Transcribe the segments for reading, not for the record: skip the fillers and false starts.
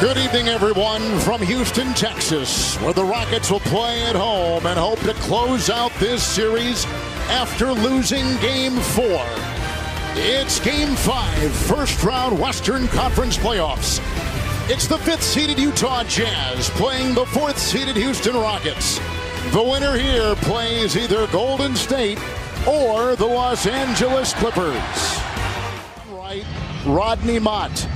Good evening, everyone, from Houston, Texas, where the Rockets will play at home and hope to close out this series after losing Game 4. It's Game 5, first-round Western Conference playoffs. It's the 5th-seeded Utah Jazz playing the 4th-seeded Houston Rockets. The winner here plays either Golden State or the Los Angeles Clippers. Right, Rodney Mott.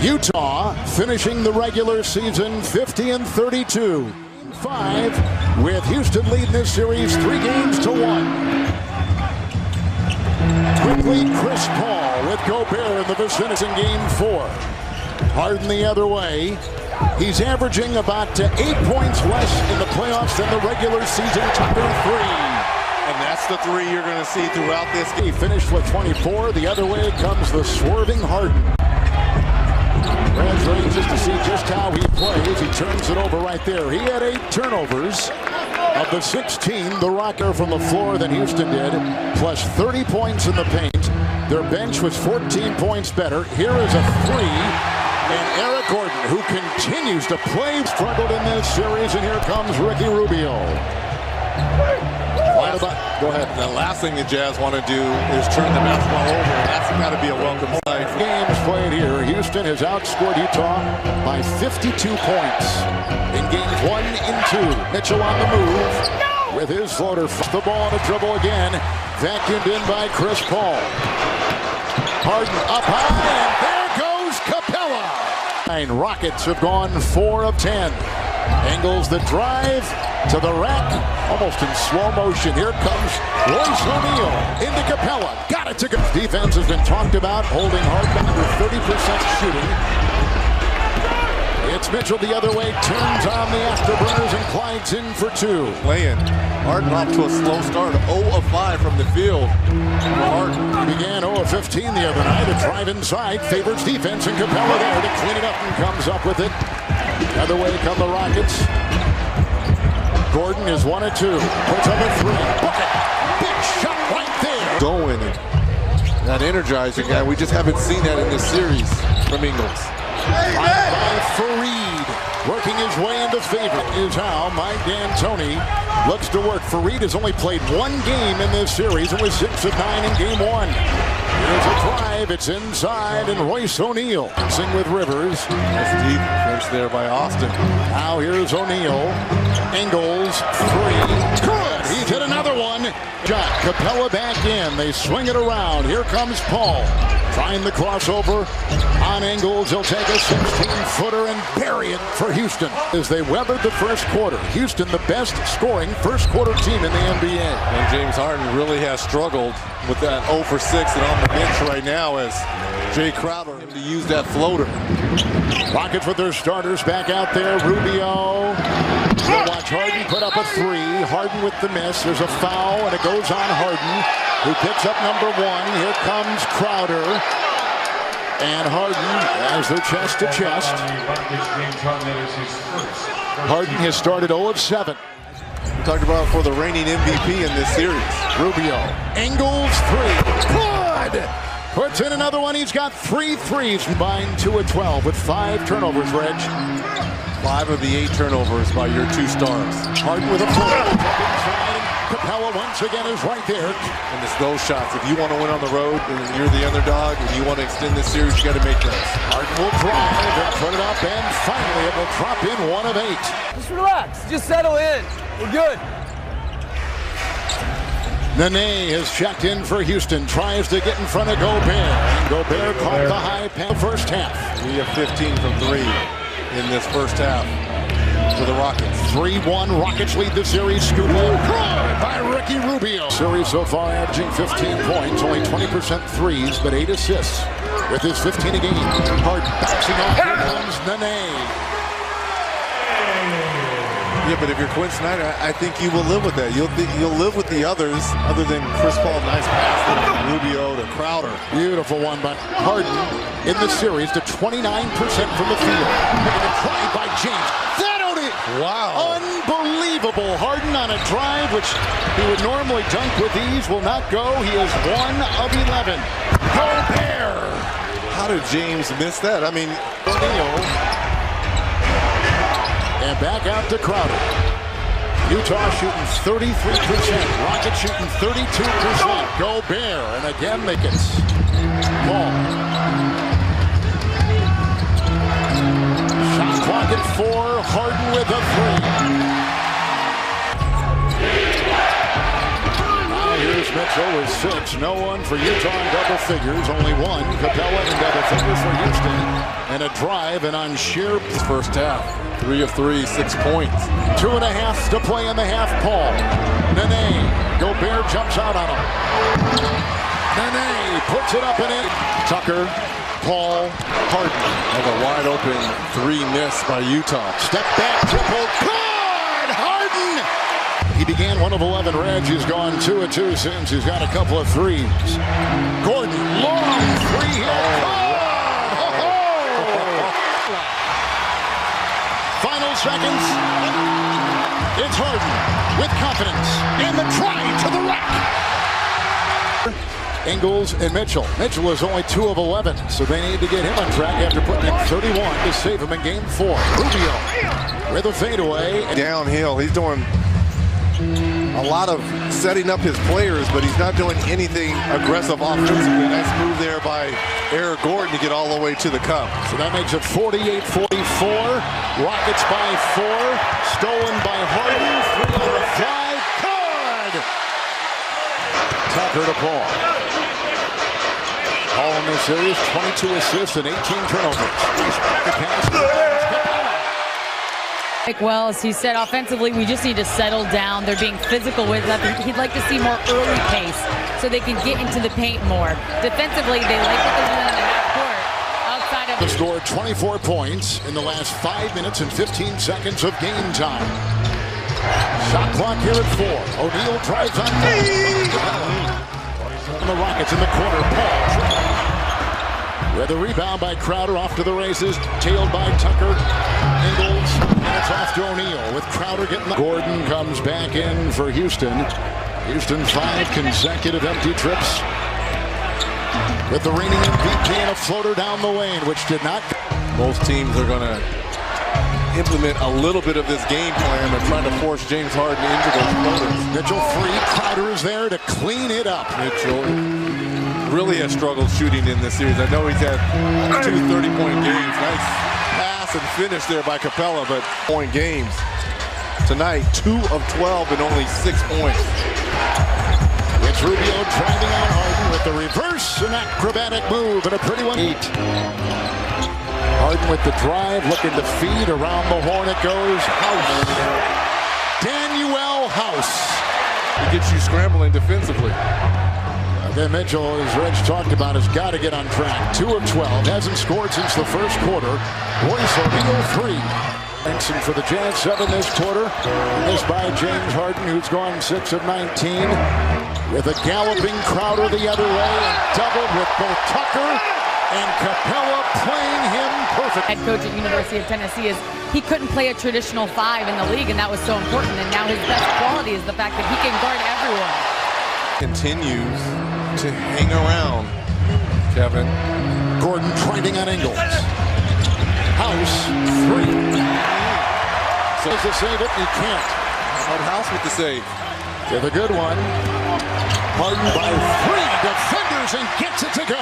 Utah finishing the regular season 50-32. 5 with Houston leading this series 3 games to 1. Quickly, Chris Paul with Gobert in the vicinity in Game 4. Harden the other way. He's averaging about 8 points less in the playoffs than the regular season Tucker 3. And that's the 3 you're going to see throughout this game. He finished with 24. The other way comes the swerving Harden. Brad's ready just to see just how he plays. He turns it over right there. He had 8 turnovers. Of the 16, the Rockets from the floor than Houston did, plus 30 points in the paint. Their bench was 14 points better. Here is a 3. And Eric Gordon, who continues to play, struggled in this series. And here comes Ricky Rubio. Go ahead. The last thing the Jazz want to do is turn the basketball over, and that's got to be a welcome sight. Games played here. Houston has outscored Utah by 52 points in games 1 and 2. Mitchell on the move with his floater. The ball on a dribble again. Vacuumed in by Chris Paul. Harden up high, and there goes Capella. Rockets have gone 4 of 10. Angles the drive to the rack, almost in slow motion. Here comes Royce O'Neal into Capella. Got it to go. Defense has been talked about, holding Harden under 30% shooting. It's Mitchell the other way, turns on the afterburners, and Clyde's in for 2. Playing. Harden off to a slow start, 0 of 5 from the field. Harden began 0 of 15 the other night. A drive inside, favors defense, and Capella there to clean it up and comes up with it. The other way come the Rockets. Gordon is 1 of 2. Puts up a 3. Bucket. Big shot right there. Going. That energizer guy. We just haven't seen that in this series from Ingles. By Fareed. Working his way into favor is how Mike D'Antoni looks to work. Fareed has only played 1 game in this series and was 6 of 9 in game 1. Here's a drive. It's inside, and Royce O'Neal dancing with Rivers. That's deep defense there by Austin. Now here's O'Neal. Ingles, 3. Good. He's hit another one. Shot. Capella back in. They swing it around. Here comes Paul. Trying the crossover on Ingles. He'll take a 16-footer and bury it for Houston as they weathered the first quarter. Houston, the best scoring first quarter team in the NBA. And James Harden really has struggled with that 0 for 6 and on the bench right now as Jay Crowder to use that floater. Rockets with their starters back out there. Rubio. We'll watch Harden put up a 3. Harden with the miss. There's a foul, and it goes on Harden, who picks up number 1. Here comes Crowder. And Harden as they're chest to chest. Harden has started 0 of 7. We talked about for the reigning MVP in this series. Rubio. Ingles, 3. Good! Puts in another one. He's got 3 threes. Combined 2 of 12 with 5 turnovers, Reg. 5 of the 8 turnovers by your 2 stars. Harden with a floater. Capella once again is right there. And it's those shots. If you want to win on the road and you're the underdog and you want to extend this series, you got to make those. Harden will drive and put it up, and finally it will drop in 1 of 8. Just relax. Just settle in. We're good. Nene has checked in for Houston. Tries to get in front of Gobert. And Gobert caught the high pass first half. We have 15 from 3 in this first half for the Rockets. 3-1. Rockets lead the series. Scoop by Ricky Rubio. Series so far averaging 15 points. Only 20% threes, but 8 assists. With his 15 a game. Harden bouncing off. Here comes Nene. Yeah, but if you're Quinn Snyder, I think you will live with that. You'll live with the others, other than Chris Paul. Nice pass from Rubio to Crowder. Beautiful one by Harden in the series to 29% from the field. Making a try by James. That'll it. Wow. Unbelievable. Harden on a drive, which he would normally dunk with ease, will not go. He is 1 of 11. Gobert. How did James miss that? I mean, and back out to Crowder. Utah shooting 33%. Rockets shooting 32%. Gobert, and again they get ball. Shot clock at 4. Harden with a 3. Now here's Mitchell with 6. No one for Utah in double figures. Only one. Capella in double figures for Houston. And a drive and on sheer first half. 3 of 3, 6 points. 2.5 to play in the half. Paul. Nene. Gobert jumps out on him. Nene puts it up and in. Tucker. Paul. Harden. And a wide open 3 miss by Utah. Step back triple. Good! Harden! He began 1 of 11 reds. He's gone 2 of 2 since. He's got a couple of threes. Gordon. Long 3 here. Final seconds. It's Harden with confidence in the try to the rack. Ingles and Mitchell. Mitchell is only 2 of 11, so they need to get him on track after putting in 31 to save him in game 4. Rubio with a fadeaway. Downhill. He's doing a lot of setting up his players, but he's not doing anything aggressive offensively. Nice move there by Eric Gordon to get all the way to the cup. So that makes it 48-44. Rockets by 4. Stolen by Harden. 3 on the fly. Good! Tucker to Paul. Paul in this series, 22 assists and 18 turnovers. Well, as he said, offensively, we just need to settle down. They're being physical with us. He'd like to see more early pace so they can get into the paint more. Defensively, they like what they're doing in the half court. Outside of They scored 24 points in the last 5 minutes and 15 seconds of game time. Shot clock here at 4. O'Neal drives on. And the Rockets in the corner. Paul. With a rebound by Crowder, off to the races, tailed by Tucker. Ingles, and it's off to O'Neal with Crowder getting the... Gordon comes back in for Houston. Houston 5 consecutive empty trips. With the reigning MVP and a floater down the lane, which did not... Most teams are going to implement a little bit of this game plan and trying to force James Harden into those floaters. Mitchell free. Crowder is there to clean it up. Mitchell really has struggled shooting in this series. I know he's had 2 30-point games. Nice pass and finish there by Capella, but point games. Tonight, 2 of 12 and only 6 points. It's Rubio driving on Harden with the reverse, an acrobatic move and a pretty one. 8. Harden with the drive, looking to feed around the horn. It goes. House. Daniel House. He gets you scrambling defensively. Then Mitchell, as Reg talked about, has got to get on track. 2 of 12. Hasn't scored since the first quarter. Royce O'Neal 3. Benson for the Jazz, 7 this quarter. This by James Harden, who's gone 6 of 19. With a galloping Crowder the other way. And doubled with both Tucker and Capella playing him perfect. head coach at University of Tennessee is he couldn't play a traditional 5 in the league, and that was so important. And now his best quality is the fact that he can guard everyone. Continues to hang around, Kevin. Gordon trending on Ingles. House 3. So to save it, he can't. How about House with the save? With a good one. Harden by 3 defenders and gets it to go.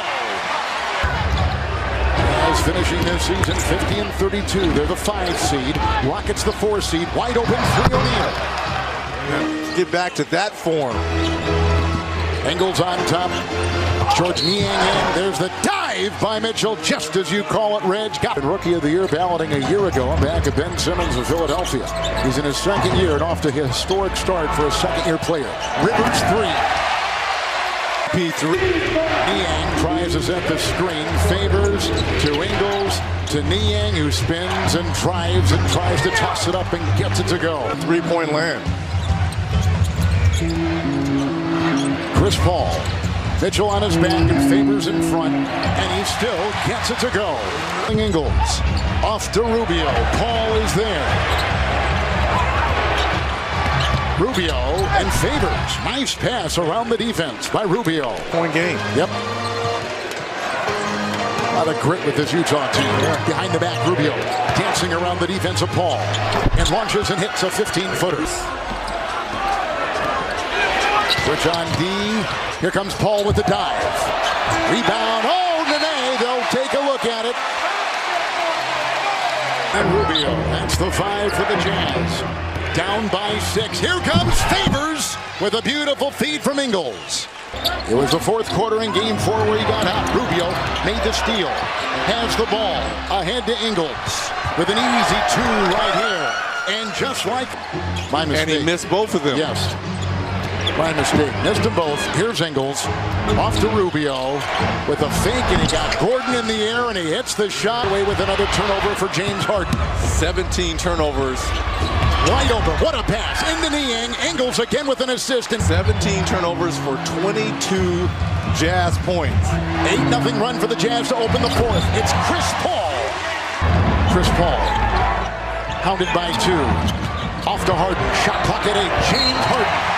As finishing this season 50 and 32. They're the 5 seed. Rockets the 4 seed. Wide open 3 O'Neal. Let's get back to that form. Ingles on top. George Niang in. There's the dive by Mitchell, just as you call it, Reg. Got Rookie of the Year balloting a year ago on behalf of Ben Simmons of Philadelphia. He's in his 2nd year and off to a historic start for a 2nd-year player. Rivers 3. P3. Niang tries to set the screen. Favors to Ingles, to Niang, who spins and drives and tries to toss it up and gets it to go. 3-point land. Chris Paul. Mitchell on his back and Favors in front, and he still gets it to go. Ingles off to Rubio. Paul is there. Rubio and Favors. Nice pass around the defense by Rubio. Point game. Yep. lot of grit with this Utah team. Behind the back, Rubio dancing around the defensive Paul and launches and hits a 15-footer. Switch on D. Here comes Paul with the dive. Rebound. Oh, Nene. They'll take a look at it. And Rubio. That's the 5 for the Jazz. Down by 6. Here comes Favors with a beautiful feed from Ingles. It was the fourth quarter in game 4 where he got out. Rubio made the steal. Has the ball. Ahead to Ingles with an easy 2 right here. And just like my mistake. And he missed both of them. Yes. My mistake. Missed them both. Here's Ingles. Off to Rubio with a fake, and he got Gordon in the air, and he hits the shot away with another turnover for James Harden. 17 turnovers. Wide open. What a pass. Into Niang. Ingles again with an assist. And 17 turnovers for 22 Jazz points. 8-0 run for the Jazz to open the fourth. It's Chris Paul. Chris Paul. Hounded by 2. Off to Harden. Shot clock at 8. James Harden.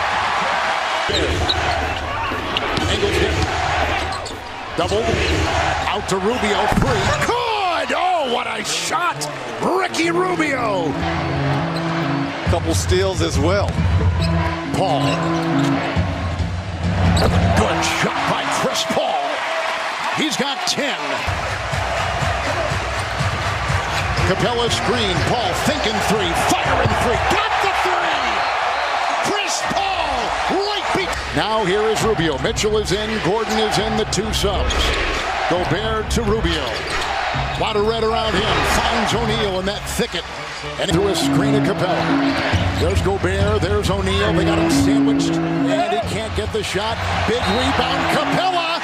Ingles hit. Doubled. Out to Rubio. 3. Good! Oh, what a shot! Ricky Rubio. Couple steals as well. Paul. Good shot by Chris Paul. He's got 10. Capella screen. Paul thinking 3. Firing 3. Got the 3. Chris Paul. Right beat. Now here is Rubio. Mitchell is in. Gordon is in. The 2 subs. Gobert to Rubio. A lot of red around him. Finds O'Neal in that thicket. And through a screen of Capella. There's Gobert. There's O'Neal. They got him sandwiched. And he can't get the shot. Big rebound. Capella.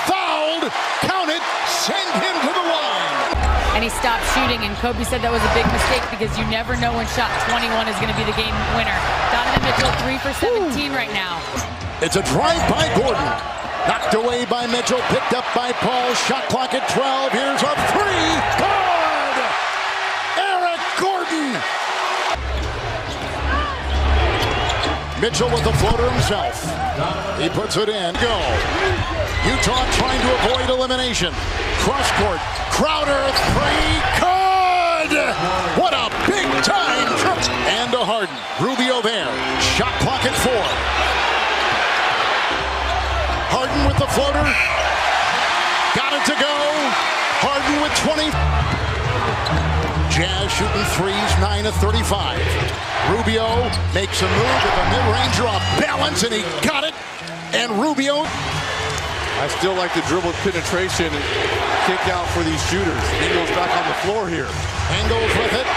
Fouled. Count it. Send him to the line. And he stopped shooting, and Kobe said that was a big mistake because you never know when shot 21 is going to be the game winner. Donovan Mitchell 3 for 17 right now. It's a drive by Gordon. Knocked away by Mitchell. Picked up by Paul. Shot clock at 12. Here's a 3. Good! Gordon. Mitchell with the floater himself. He puts it in. Go. Utah trying to avoid elimination. Cross court. Crowder 3. Good. What a big time trip. And to Harden. Rubio there. Shot clock at 4. Harden with the floater. Got it to go. Harden with 20. Jazz shooting 3s, 9 of 35. Rubio makes a move with a mid-ranger off balance, and he got it. And Rubio. I still like the dribble penetration and kick out for these shooters. Ingles back on the floor here. Ingles with it.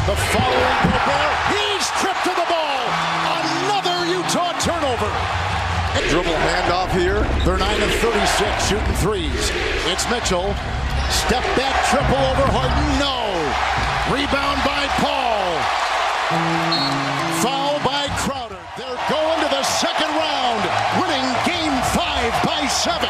The following Gobert. He's tripped to the ball. Another Utah turnover. Dribble handoff here. They're 9 of 36 shooting 3s. It's Mitchell. Step back triple over Harden. No. Rebound by Paul. Foul by Crowder. They're going to the second round, winning game 5 by 7.